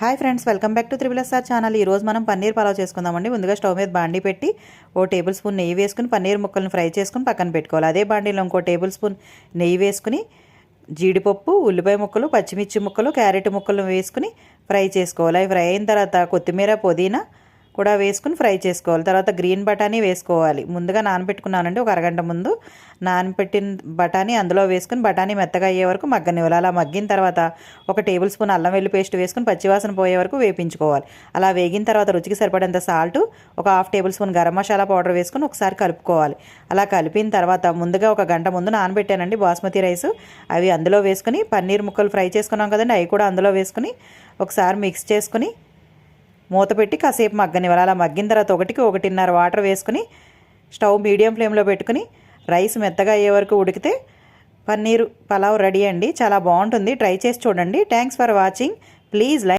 Hi friends, welcome back to triple S R channel. ఈరోజు మనం పన్నీర్ పలావ్ చేసుకుందామండి. ముందుగా స్టవ్ మీద బాండీ పెట్టి ఓ టేబుల్ స్పూన్ నెయ్యి వేసుకుని పన్నీర్ ముక్కలను ఫ్రై చేసుకుని పక్కన పెట్టుకోవాలి. అదే బాండీలో ఇంకో టేబుల్ స్పూన్ నెయ్యి వేసుకుని జీడిపప్పు, ఉల్లిపాయ ముక్కలు, పచ్చిమిర్చి ముక్కలు, క్యారెట్ ముక్కలు వేసుకుని ఫ్రై చేసుకోవాలి. అవి ఫ్రై అయిన తర్వాత కొత్తిమీర, పుదీనా కూడా వేసుకుని ఫ్రై చేసుకోవాలి. తర్వాత గ్రీన్ బఠానీ వేసుకోవాలి. ముందుగా నానబెట్టుకున్నానండి, ఒక అరగంట ముందు నానబెట్టిన బఠానీ అందులో వేసుకుని బఠానీ మెత్తగా అయ్యే వరకు మగ్గనివ్వాలి. అలా మగ్గిన తర్వాత ఒక టేబుల్ స్పూన్ అల్లం వెల్లుల్లి పేస్ట్ వేసుకుని పచ్చివాసన పోయే వరకు వేపించుకోవాలి. అలా వేగిన తర్వాత రుచికి సరిపడేంత సాల్ట్, ఒక half table spoon garam masala powder వేసుకుని ఒకసారి కలుపుకోవాలి. అలా కలిపిన తర్వాత ముందుగా ఒక గంట ముందు నానబెట్టానండి బాస్మతి రైస్, అవి అందులో వేసుకుని పన్నీర్ ముక్కలు ఫ్రై చేసుకున్నాం కదండి, అవి కూడా అందులో వేసుకుని ఒకసారి మిక్స్ చేసుకుని మూత పెట్టి కాసేపు మగ్గనివ్వాలి. అలా మగ్గిన తర్వాత 1-1.5 వాటర్ వేసుకుని స్టవ్ మీడియం ఫ్లేమ్లో పెట్టుకుని రైస్ మెత్తగా అయ్యే వరకు ఉడికితే పన్నీర్ పలావ్ రెడీ అండి. చాలా బాగుంటుంది, ట్రై చేసి చూడండి. Thanks for watching. Please like